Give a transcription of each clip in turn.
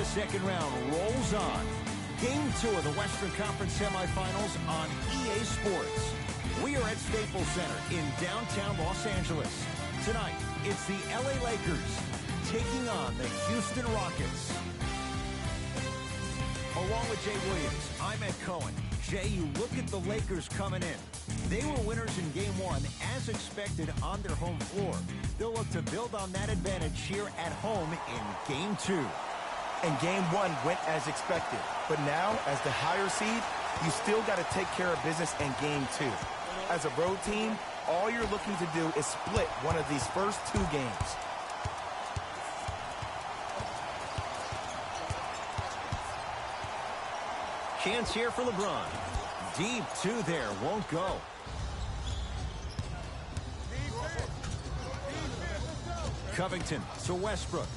The second round rolls on. Game 2 of the Western Conference semifinals on EA Sports. We are at Staples Center in downtown Los Angeles. Tonight, it's the LA Lakers taking on the Houston Rockets. Along with Jay Williams, I'm Ed Cohen. Jay, you look at the Lakers coming in. They were winners in Game 1, as expected, on their home floor. They'll look to build on that advantage here at home in Game 2. And Game 1 went as expected. But now, as the higher seed, you still got to take care of business in Game 2. As a road team, all you're looking to do is split one of these first 2 games. Chance here for LeBron. Deep 2 there, won't go. Covington to Westbrook.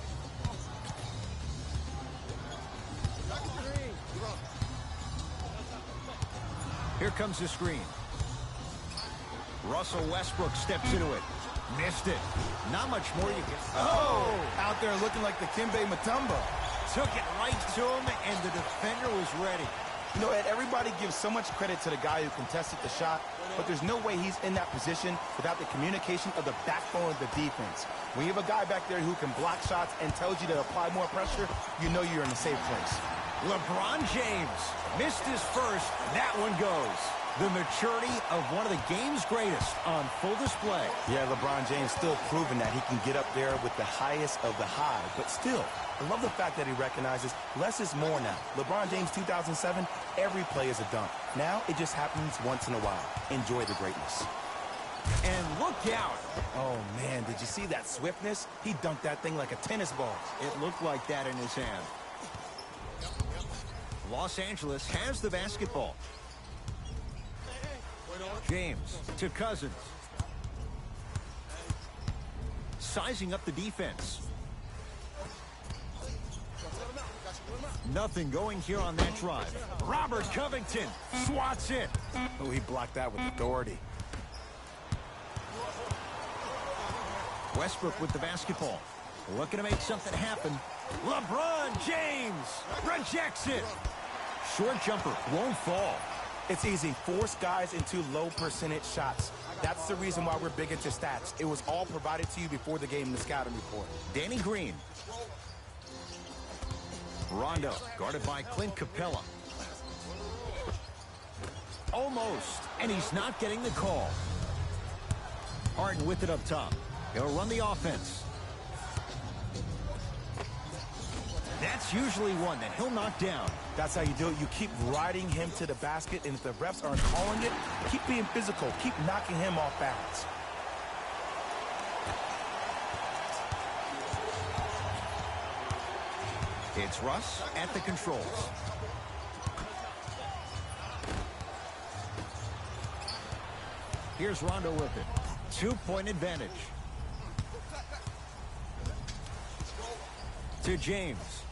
Here comes the screen. Russell Westbrook steps into it. Missed it. Not much more you can... Oh! Out there looking like the Kimbe Mutombo. Took it right to him, and the defender was ready. You know, Ed, everybody gives so much credit to the guy who contested the shot, but there's no way he's in that position without the communication of the backbone of the defense. When you have a guy back there who can block shots and tells you to apply more pressure, you know you're in a safe place. LeBron James missed his first. That one goes. The maturity of one of the game's greatest on full display. Yeah, LeBron James still proving that he can get up there with the highest of the high. But still, I love the fact that he recognizes less is more now. LeBron James 2007, every play is a dunk. Now it just happens once in a while. Enjoy the greatness. And look out. Oh, man, did you see that swiftness? He dunked that thing like a tennis ball. It looked like that in his hand. Los Angeles has the basketball. James to Cousins. Sizing up the defense. Nothing going here on that drive. Robert Covington swats it. Oh, he blocked that with authority. Westbrook with the basketball. Looking to make something happen. LeBron James rejects it. Short jumper won't fall. It's easy. Force guys into low percentage shots. That's the reason why we're big into stats. It was all provided to you before the game in the scouting report. Danny Green. Rondo guarded by Clint Capella. Almost, and he's not getting the call. Harden with it up top. He'll run the offense. That's usually one that he'll knock down. That's how you do it. You keep riding him to the basket, and if the refs aren't calling it, keep being physical. Keep knocking him off balance. It's Russ at the controls. Here's Rondo with it. 2-point advantage. To James.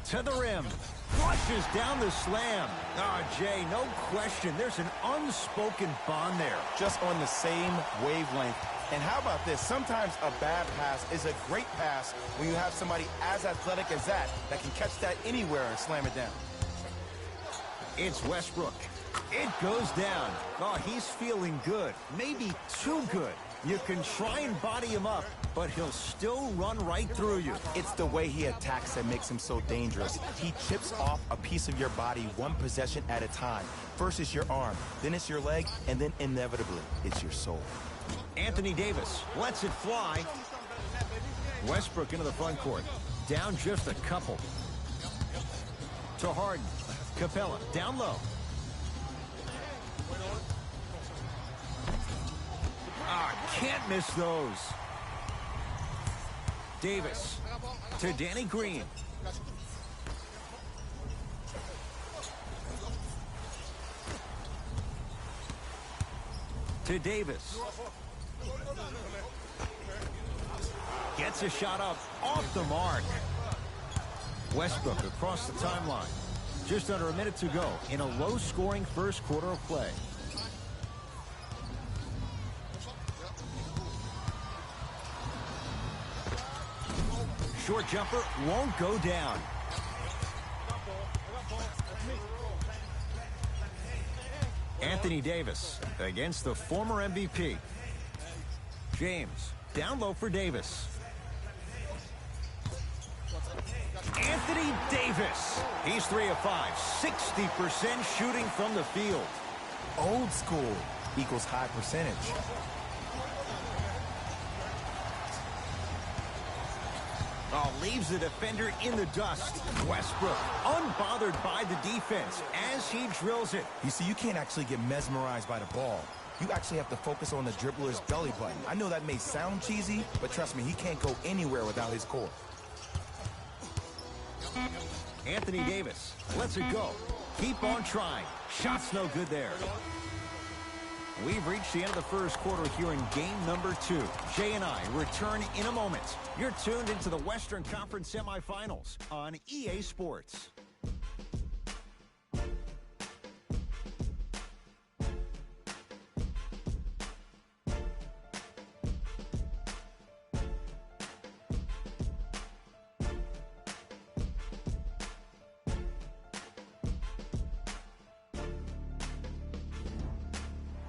To the rim. Flushes down the slam. Oh, Jay, no question. There's an unspoken bond there. Just on the same wavelength. And how about this? Sometimes a bad pass is a great pass when you have somebody as athletic as that can catch that anywhere and slam it down. It's Westbrook. It goes down. Oh, he's feeling good. Maybe too good. You can try and body him up, but he'll still run right through you. It's the way he attacks that makes him so dangerous. He chips off a piece of your body one possession at a time. First it's your arm, then it's your leg, and then inevitably it's your soul. Anthony Davis lets it fly. Westbrook into the front court. Down just a couple. To Harden. Capella down low. Can't miss those. Davis to Danny Green. To Davis. Gets a shot up off the mark. Westbrook across the timeline. Just under a minute to go in a low-scoring first quarter of play. Short jumper won't go down. Anthony Davis against the former MVP. James, down low for Davis. Anthony Davis. He's 3 of 5, 60% shooting from the field. Old school equals high percentage. Oh, leaves the defender in the dust. Westbrook, unbothered by the defense as he drills it. You see, you can't actually get mesmerized by the ball. You actually have to focus on the dribbler's belly button. I know that may sound cheesy, but trust me, he can't go anywhere without his core. Anthony Davis lets it go. Keep on trying. Shot's no good there. We've reached the end of the first quarter here in game number 2. Jay and I return in a moment. You're tuned into the Western Conference semifinals on EA Sports.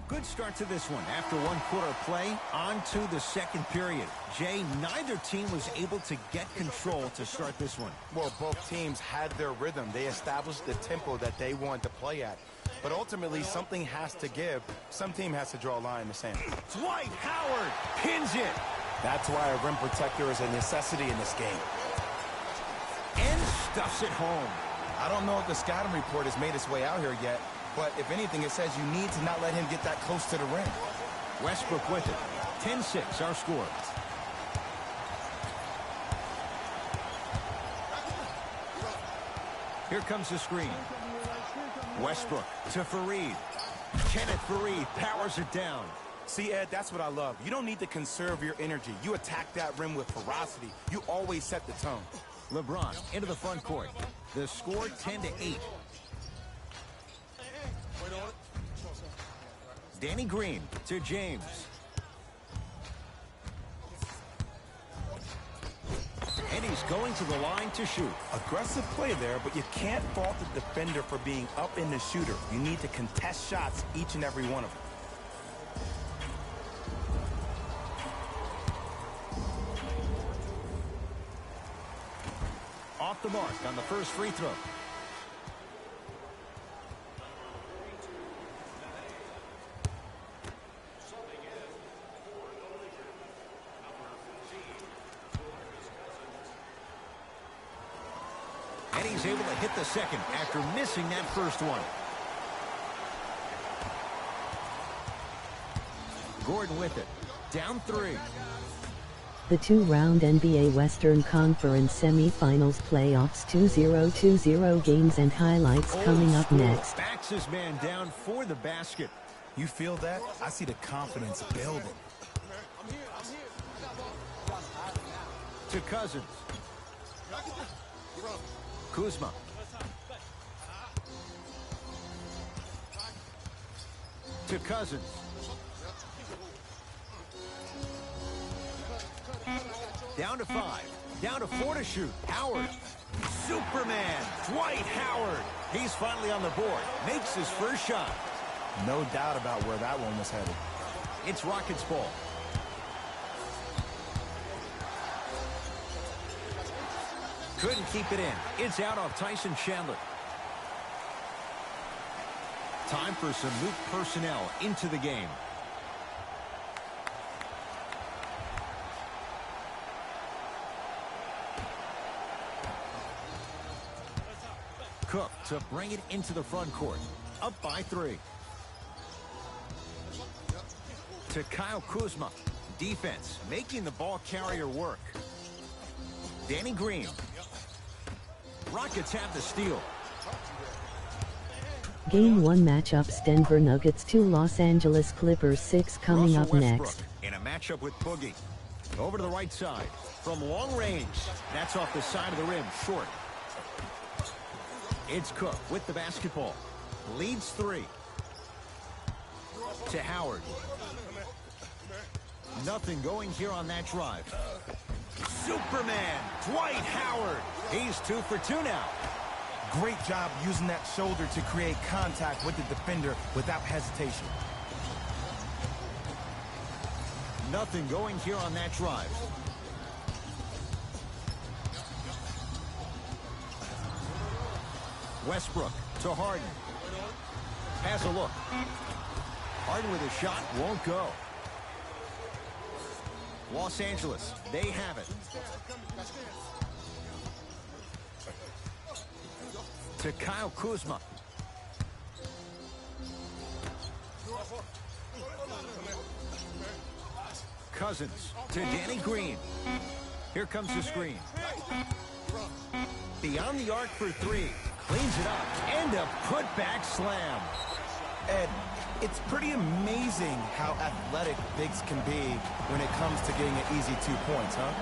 Good start to this one. After one quarter play, on to the second period. Jay, neither team was able to get control to start this one. Well, both teams had their rhythm. They established the tempo that they wanted to play at. But ultimately, something has to give. Some team has to draw a line in the sand. Dwight Howard pins it. That's why a rim protector is a necessity in this game. And stuffs it home. I don't know if the scouting report has made its way out here yet, but if anything, it says you need to not let him get that close to the rim. Westbrook with it. 10-6 our score. Here comes the screen. Westbrook to Faried. Kenneth Faried powers it down. See, Ed, that's what I love. You don't need to conserve your energy. You attack that rim with ferocity. You always set the tone. LeBron into the front court. The score 10-8. Danny Green to James. And he's going to the line to shoot. Aggressive play there, but you can't fault the defender for being up in the shooter. You need to contest shots, each and every one of them. Off the mark on the first free throw. And he's able to hit the second after missing that first one. Gordon with it. Down 3. The 2-round NBA Western Conference Semifinals Playoffs 2020 games and highlights coming up next. Backs his man down for the basket. You feel that? I see the confidence building. To Cousins. Kuzma. To Cousins. Down to 5. Down to 4 to shoot. Howard. Superman. Dwight Howard. He's finally on the board. Makes his first shot. No doubt about where that one was headed. It's Rockets ball. Couldn't keep it in. It's out off Tyson Chandler. Time for some new personnel into the game. Cook to bring it into the front court. Up by 3. To Kyle Kuzma. Defense making the ball carrier work. Danny Green. Rockets have the steal. Game 1 matchups: Denver Nuggets 2, Los Angeles Clippers 6 coming Russell up Westbrook next. In a matchup with Boogie. Over to the right side. From long range. That's off the side of the rim. Short. It's Cook with the basketball. Leads 3. To Howard. Nothing going here on that drive. Superman, Dwight Howard. He's 2 for 2 now. Great job using that shoulder to create contact with the defender without hesitation. Nothing going here on that drive. Westbrook to Harden. Has a look. Harden with a shot, won't go. Los Angeles, they have it. To Kyle Kuzma. Cousins to Danny Green. Here comes the screen. Beyond the arc for three. Cleans it up. And a putback slam. Ed, it's pretty amazing how athletic bigs can be when it comes to getting an easy 2 points, huh?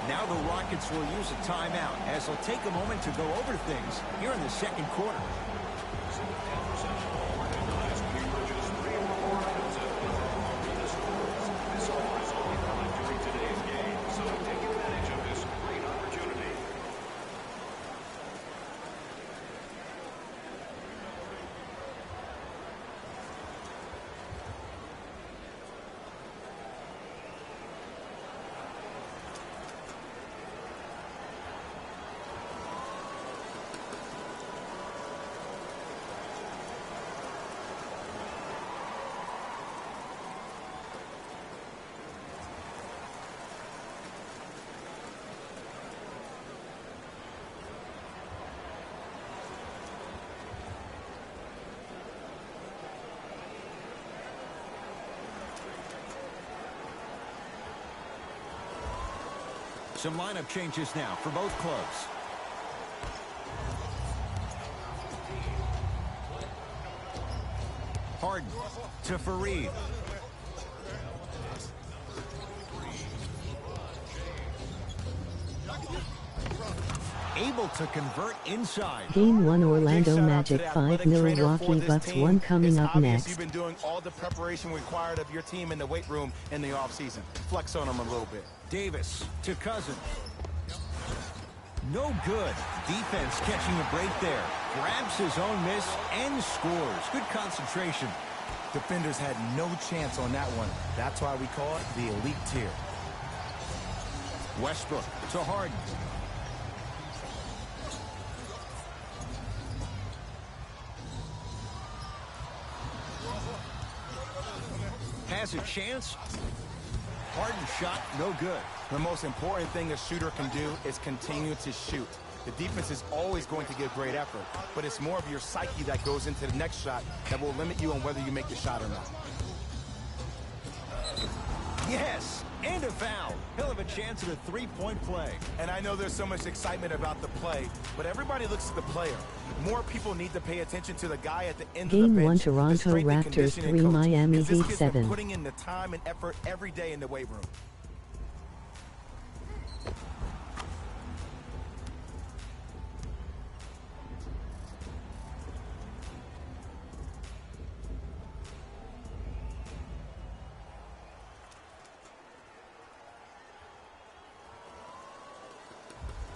Now the Rockets will use a timeout as they'll take a moment to go over things here in the second quarter. Some lineup changes now for both clubs. Harden to Fareed. Able to convert inside. Game 1 Orlando Magic 5 Milwaukee Bucks 1 coming up next. You've been doing all the preparation required of your team in the weight room in the offseason. Flex on them a little bit. Davis to Cousins. No good. Defense catching a break there. Grabs his own miss and scores. Good concentration. Defenders had no chance on that one. That's why we call it the elite tier. Westbrook to Harden. Has a chance. Harden shot, no good. The most important thing a shooter can do is continue to shoot. The defense is always going to give great effort, but it's more of your psyche that goes into the next shot that will limit you on whether you make the shot or not. Yes, and a foul. He'll have a chance at a three-point play. And I know there's so much excitement about the play, but everybody looks at the player. More people need to pay attention to the guy at the end Game of the bench. 1 Toronto Raptors 3 Miami Heat 7. Putting in the time and effort every day in the weight room.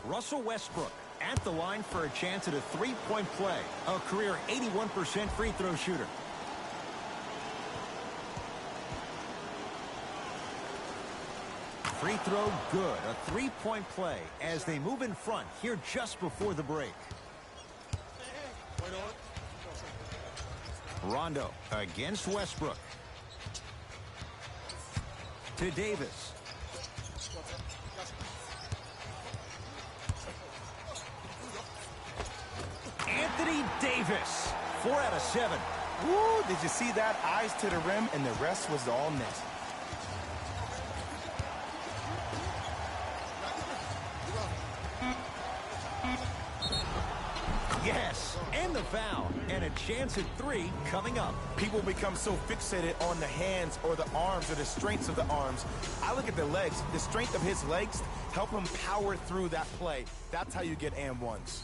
Russell Westbrook at the line for a chance at a three-point play. A career 81% free throw shooter. Free throw good. A three-point play as they move in front here just before the break. Rondo against Westbrook. To Davis. Anthony Davis, 4 out of 7. Woo, did you see that? Eyes to the rim, and the rest was all net. Yes, and the foul, and a chance at 3 coming up. People become so fixated on the hands or the arms or the strengths of the arms. I look at the legs. The strength of his legs help him power through that play. That's how you get and ones.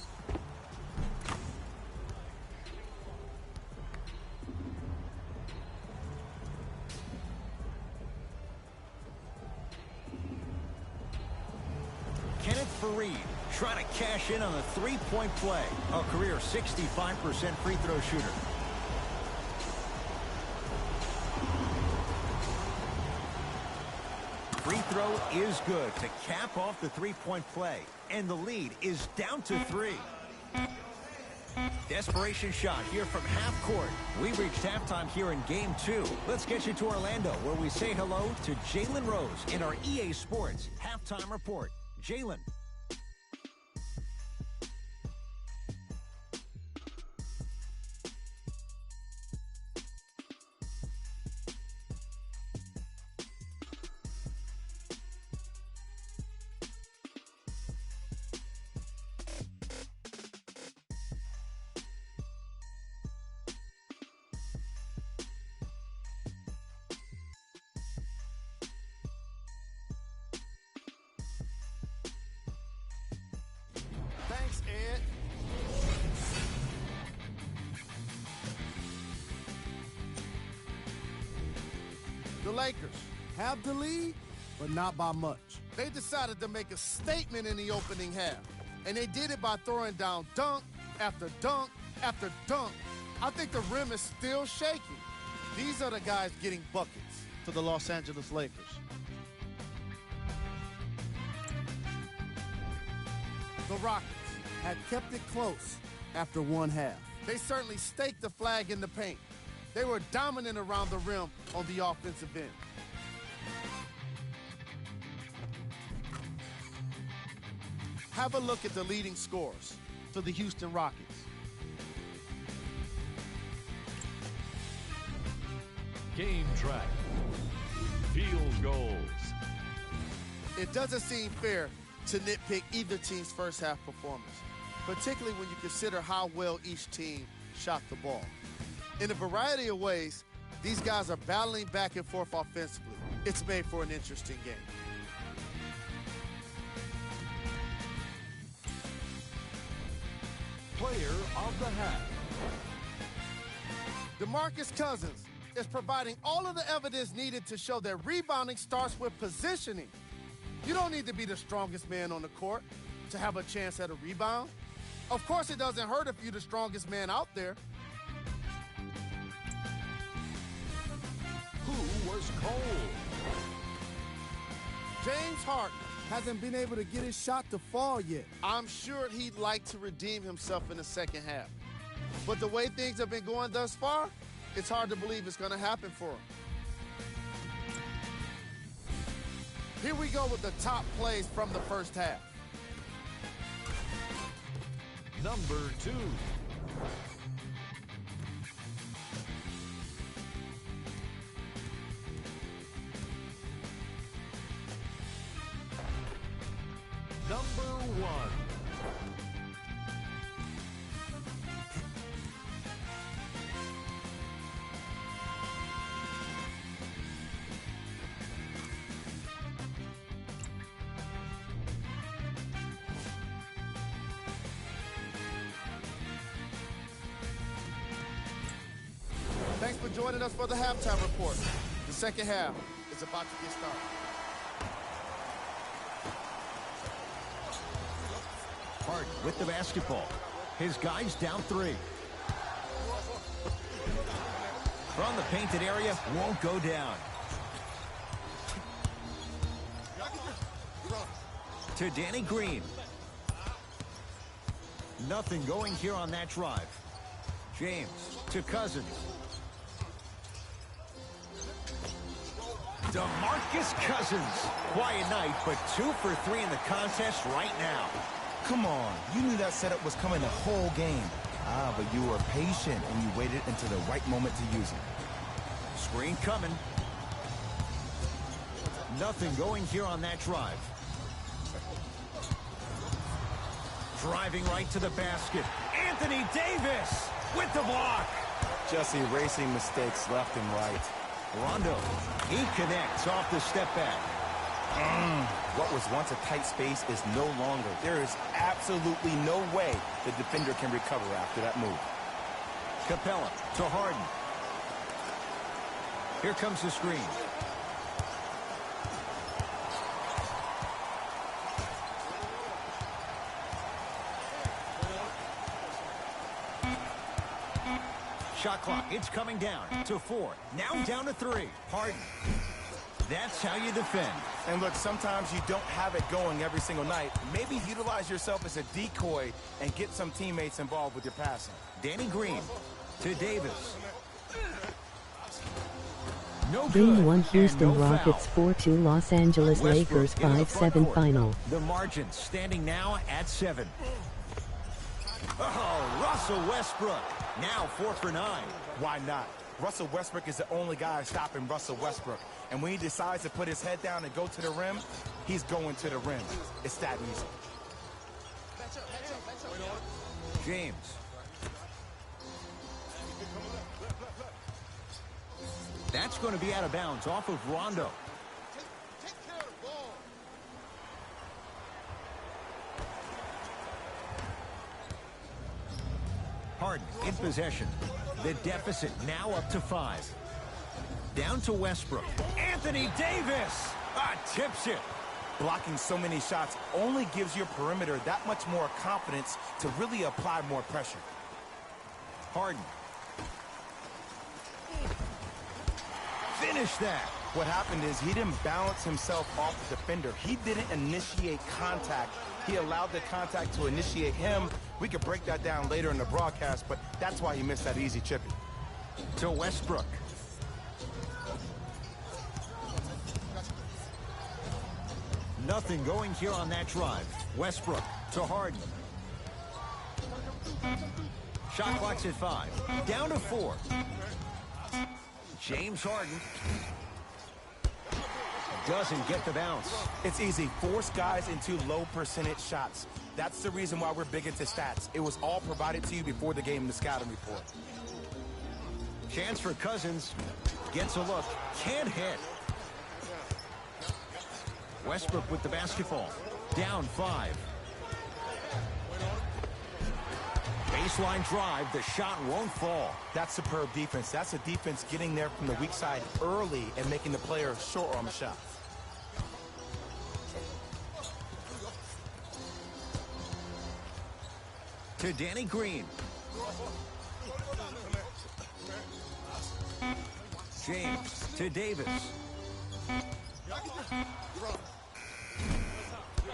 Kenneth Fareed trying to cash in on a three-point play. A career 65% free throw shooter. Free throw is good to cap off the three-point play. And the lead is down to 3. Desperation shot here from half court. We reached halftime here in game 2. Let's get you to Orlando, where we say hello to Jalen Rose in our EA Sports halftime report. Jalen. Thanks, Ed. The Lakers have the lead, but not by much. They decided to make a statement in the opening half, and they did it by throwing down dunk after dunk after dunk. I think the rim is still shaking. These are the guys getting buckets for the Los Angeles Lakers. The Rockets had kept it close after one half. They certainly staked the flag in the paint. They were dominant around the rim on the offensive end. Have a look at the leading scorers for the Houston Rockets. Game track. Field goals. It doesn't seem fair to nitpick either team's first half performance, particularly when you consider how well each team shot the ball. In a variety of ways, these guys are battling back and forth offensively. It's made for an interesting game. Player of the half. DeMarcus Cousins is providing all of the evidence needed to show that rebounding starts with positioning. You don't need to be the strongest man on the court to have a chance at a rebound. Of course, it doesn't hurt if you're the strongest man out there. Who was cold? James Harden hasn't been able to get his shot to fall yet. I'm sure he'd like to redeem himself in the second half. But the way things have been going thus far, it's hard to believe it's going to happen for him. Here we go with the top plays from the first half. Number 2. Number 1. Thanks for joining us for the halftime report. The second half is about to get started. Harden with the basketball. His guys down 3. From the painted area, won't go down. To Danny Green. Nothing going here on that drive. James to Cousins. DeMarcus Cousins. Quiet night, but 2 for 3 in the contest right now. Come on, you knew that setup was coming the whole game. But you were patient and you waited until the right moment to use it. Screen coming. Nothing going here on that drive. Driving right to the basket. Anthony Davis with the block. Just erasing mistakes left and right. Rondo, he connects off the step back. What was once a tight space is no longer. There is absolutely no way the defender can recover after that move. Capella to Harden. Here comes the screen. Shot clock, it's coming down to 4. Now down to 3. Harden. That's how you defend. And look, sometimes you don't have it going every single night. Maybe utilize yourself as a decoy and get some teammates involved with your passing. Danny Green to Davis. No good. Game 1 Houston no Rockets foul. 4-2 Los Angeles Westbrook Lakers in the front 5-7 court. final. The margin standing now at 7. Oh, Russell Westbrook. Now 4 for 9. Why not? Russell Westbrook is the only guy stopping Russell Westbrook. And when he decides to put his head down and go to the rim, he's going to the rim. It's that easy. James. That's going to be out of bounds off of Rondo. Harden in possession. The deficit now up to 5. Down to Westbrook. Anthony Davis tips it. Blocking so many shots only gives your perimeter that much more confidence to really apply more pressure. Harden. Finish that. What happened is he didn't balance himself off the defender. He didn't initiate contact. He allowed the contact to initiate him. We could break that down later in the broadcast, but that's why he missed that easy chipping. To Westbrook. Nothing going here on that drive. Westbrook to Harden. Shot clock's at 5. Down to 4. James Harden doesn't get the bounce. It's easy. Force guys into low percentage shots. That's the reason why we're big into stats. It was all provided to you before the game in the scouting report. Chance for Cousins. Gets a look. Can't hit. Westbrook with the basketball. Down 5. Baseline drive. The shot won't fall. That's superb defense. That's a defense getting there from the weak side early and making the player short on the shot. To Danny Green. James to Davis.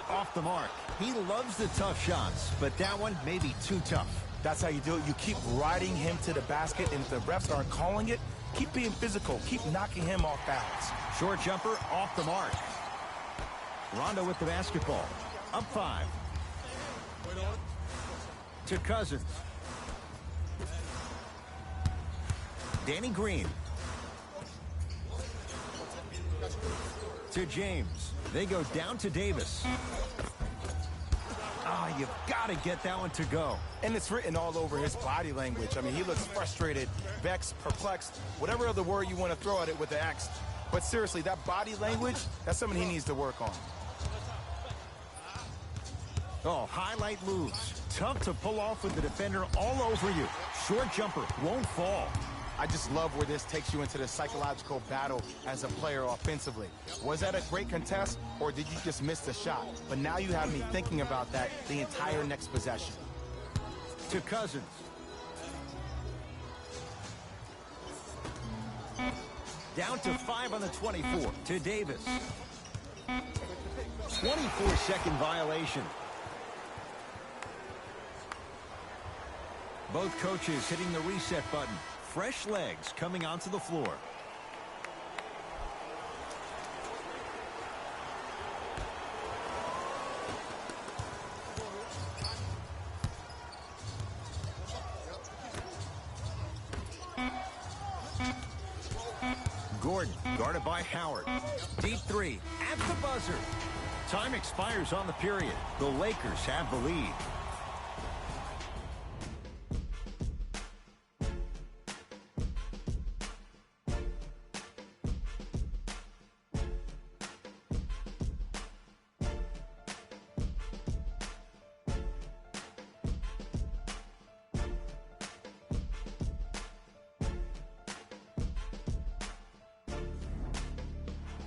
Off the mark. He loves the tough shots, but that one may be too tough. That's how you do it. You keep riding him to the basket, and if the refs aren't calling it, keep being physical. Keep knocking him off balance. Short jumper off the mark. Rondo with the basketball. Up 5. To Cousins. Danny Green. To James. They go down to Davis. You've got to get that one to go. And it's written all over his body language. I mean, he looks frustrated, vexed, perplexed, whatever other word you want to throw at it with the X. But seriously, that body language, that's something he needs to work on. Oh, highlight moves. Tough to pull off with the defender all over you. Short jumper won't fall. I just love where this takes you into the psychological battle as a player offensively. Was that a great contest, or did you just miss the shot? But now you have me thinking about that the entire next possession. To Cousins. Down to 5 on the 24. To Davis. 24-second violation. Both coaches hitting the reset button. Fresh legs coming onto the floor. Gordon guarded by Howard. Deep 3 at the buzzer. Time expires on the period. The Lakers have the lead.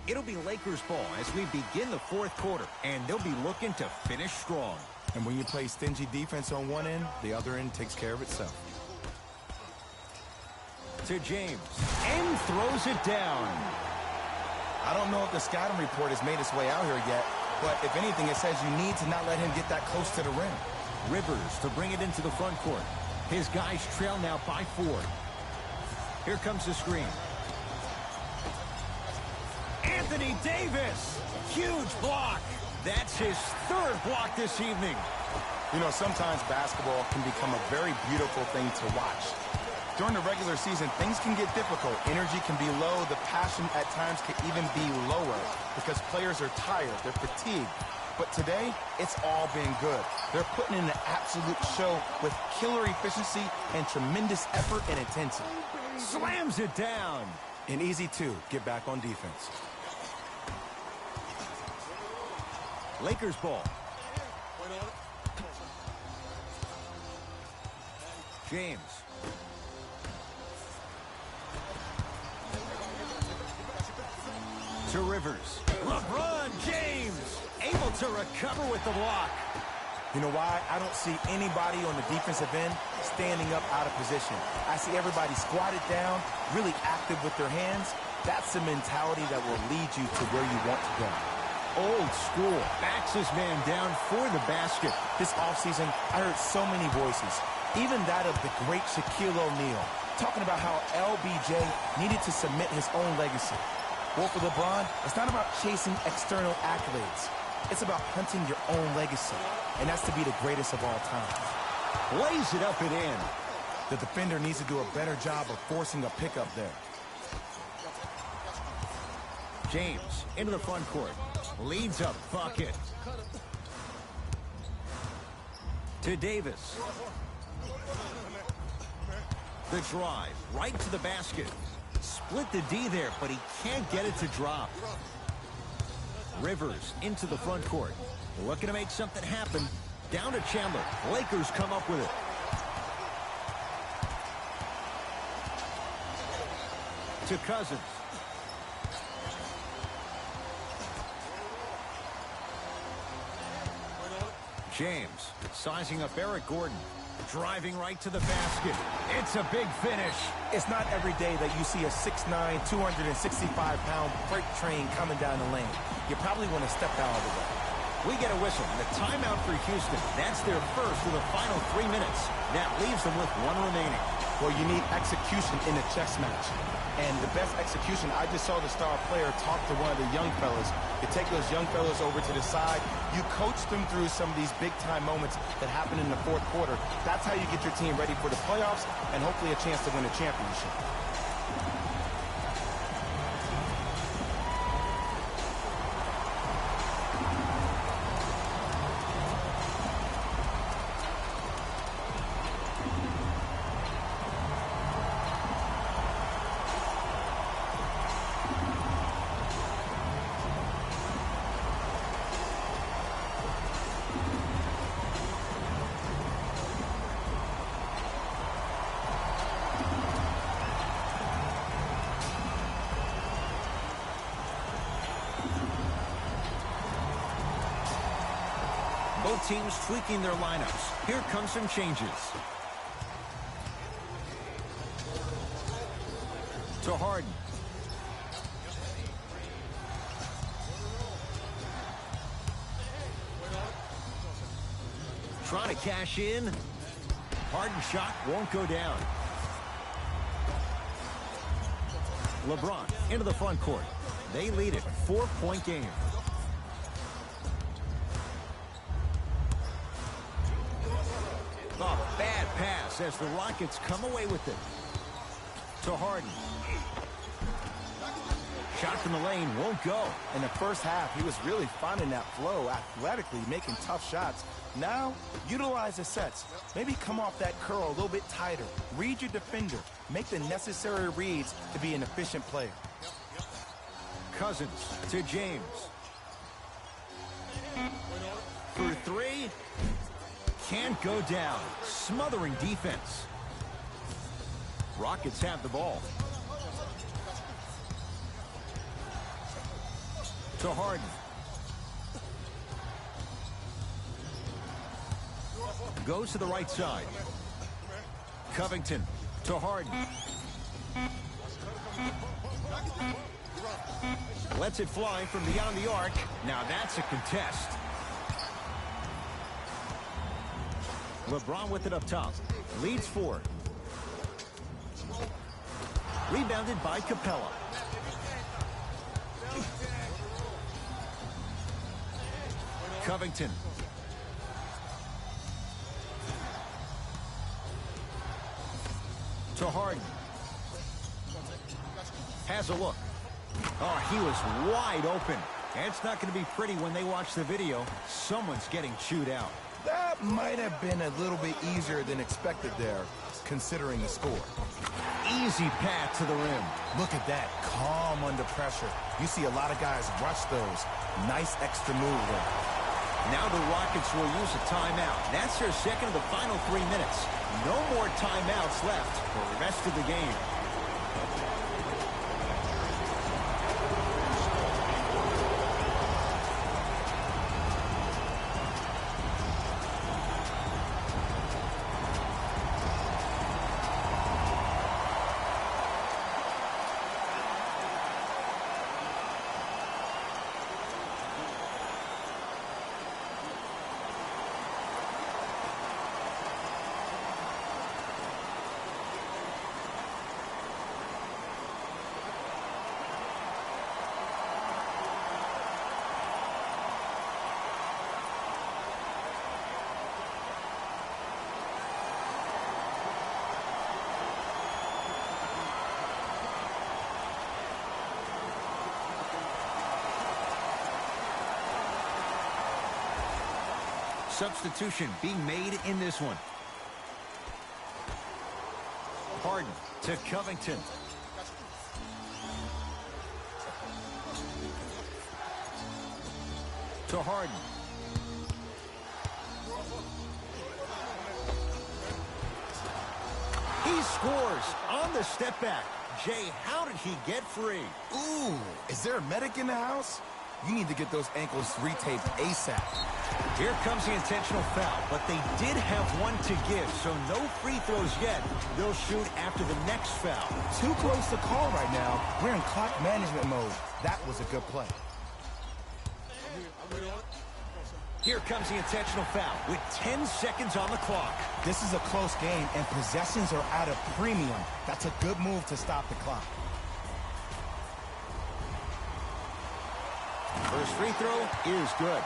It'll be Lakers ball as we begin the 4th quarter, and they'll be looking to finish strong. And when you play stingy defense on one end, the other end takes care of itself. to James. And throws it down. I don't know if the scouting report has made its way out here yet, but if anything, it says you need to not let him get that close to the rim. Rivers to bring it into the front court. His guys trail now by 4. Here comes the screen. Anthony Davis. Huge block. That's his 3rd block this evening. You know, sometimes basketball can become a very beautiful thing to watch. During the regular season, things can get difficult. Energy can be low. The passion at times can even be lower because players are tired. They're fatigued. But today, it's all been good. They're putting in an absolute show with killer efficiency and tremendous effort and intensity. Slams it down. And easy, too. Get back on defense. Lakers ball. James. To Rivers. LeBron James able to recover with the block. You know why? I don't see anybody on the defensive end standing up out of position. I see everybody squatted down, really active with their hands. That's the mentality that will lead you to where you want to go. Old school. Backs his man down for the basket. This offseason, I heard so many voices, even that of the great Shaquille O'Neal, talking about how LBJ needed to submit his own legacy. Well, for LeBron, it's not about chasing external accolades. It's about hunting your own legacy, and that's to be the greatest of all time. Lays it up and in. The defender needs to do a better job of forcing a pickup there. James into the front court. Leads a bucket. To Davis. The drive right to the basket. Split the D there, but he can't get it to drop. Rivers into the front court. Looking to make something happen. Down to Chandler. Lakers come up with it. To Cousins. James sizing up Eric Gordon. Driving right to the basket. It's a big finish. It's not every day that you see a 6'9", 265-pound freight train coming down the lane. You probably want to step out of the way. We get a whistle. The timeout for Houston. That's their first of the final 3 minutes. That leaves them with 1 remaining. Well, you need execution in a chess match. And the best execution, I just saw the star player talk to one of the young fellas. You take those young fellas over to the side. You coach them through some of these big-time moments that happen in the 4th quarter. That's how you get your team ready for the playoffs and hopefully a chance to win a championship. Both teams tweaking their lineups. Here come some changes. To Harden. Trying to cash in. Harden shot won't go down. LeBron into the front court. They lead it. 4-point game. Oh, bad pass as the Rockets come away with it. To Harden. Shot from the lane won't go. In the first half, he was really finding that flow, athletically making tough shots. Now, utilize the sets. Maybe come off that curl a little bit tighter. Read your defender. Make the necessary reads to be an efficient player. Cousins to James. For 3. Can't go down. Smothering defense. Rockets have the ball. To Harden. Goes to the right side. Covington to Harden. Lets it fly from beyond the arc. Now that's a contest. LeBron with it up top. Leads 4. Rebounded by Capella. Covington. To Harden. Has a look. Oh, he was wide open. And it's not going to be pretty when they watch the video. Someone's getting chewed out. That might have been a little bit easier than expected there, considering the score. Easy path to the rim. Look at that, calm under pressure. You see a lot of guys rush those. Nice extra move there. Now the Rockets will use a timeout. That's their second of the final 3 minutes. No more timeouts left for the rest of the game. Substitution being made in this one. Harden to Covington. To Harden. He scores on the step back. Jay, how did he get free? Ooh, is there a medic in the house? You need to get those ankles retaped ASAP. Here comes the intentional foul, but they did have one to give, so no free throws yet. They'll shoot after the next foul. Too close to call right now. We're in clock management mode. That was a good play. Here comes the intentional foul with 10 seconds on the clock. This is a close game, and possessions are at a premium. That's a good move to stop the clock. First free throw is good.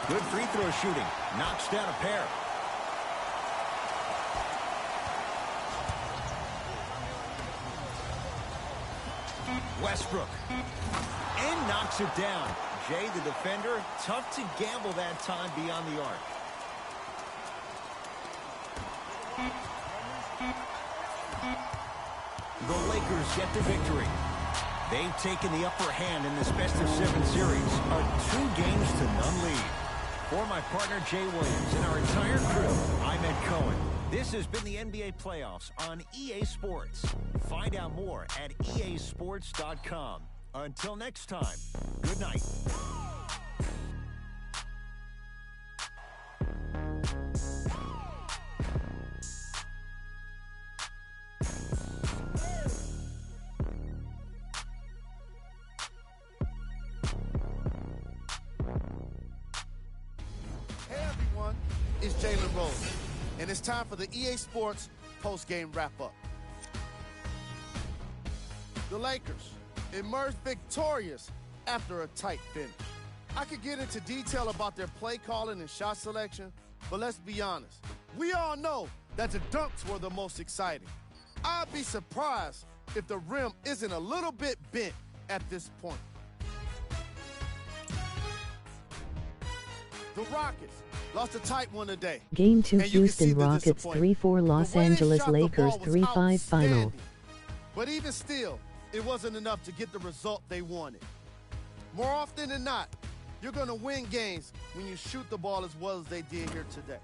Good free throw shooting. Knocks down a pair. Westbrook. And knocks it down. Jay, the defender, tough to gamble that time beyond the arc. The Lakers get the victory. They've taken the upper hand in this best-of-7 series, a 2-games-to-none lead. For my partner, Jay Williams, and our entire crew, I'm Ed Cohen. This has been the NBA Playoffs on EA Sports. Find out more at easports.com. Until next time, good night. It's Jalen Rose, and it's time for the EA Sports post-game wrap-up. The Lakers emerged victorious after a tight finish. I could get into detail about their play calling and shot selection, but let's be honest. We all know that the dunks were the most exciting. I'd be surprised if the rim isn't a little bit bent at this point. The Rockets lost a tight one today. Game 2 And you can Houston see the Rockets disappointment. 3-4 Los The way they Angeles shot the Lakers ball was 3-5 final. outstanding. But even still, it wasn't enough to get the result they wanted. More often than not, you're going to win games when you shoot the ball as well as they did here today.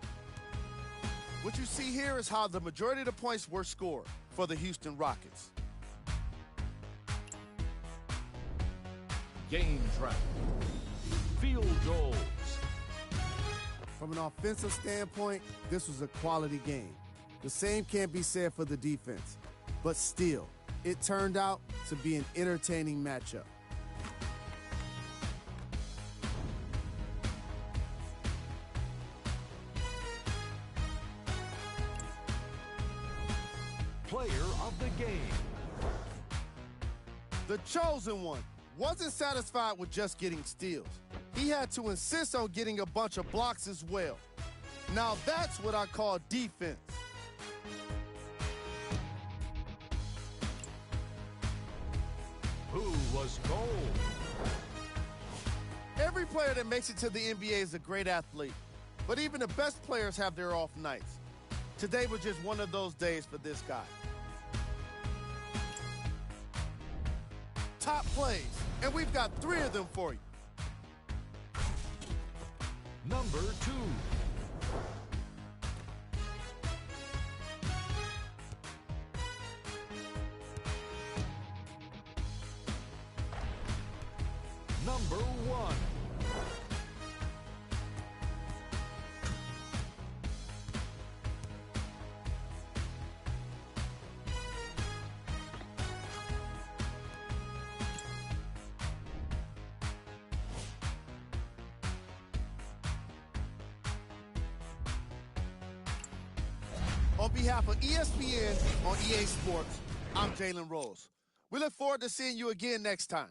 What you see here is how the majority of the points were scored for the Houston Rockets. Game trap. Field goals. From an offensive standpoint, this was a quality game. The same can't be said for the defense. But still, it turned out to be an entertaining matchup. Player of the game. The chosen one wasn't satisfied with just getting steals. He had to insist on getting a bunch of blocks as well. Now that's what I call defense. Who was cold? Every player that makes it to the NBA is a great athlete, but even the best players have their off nights. Today was just one of those days for this guy. Top plays, and we've got 3 of them for you. Number 2. Number 1. On behalf of ESPN on EA Sports, I'm Jalen Rose. We look forward to seeing you again next time.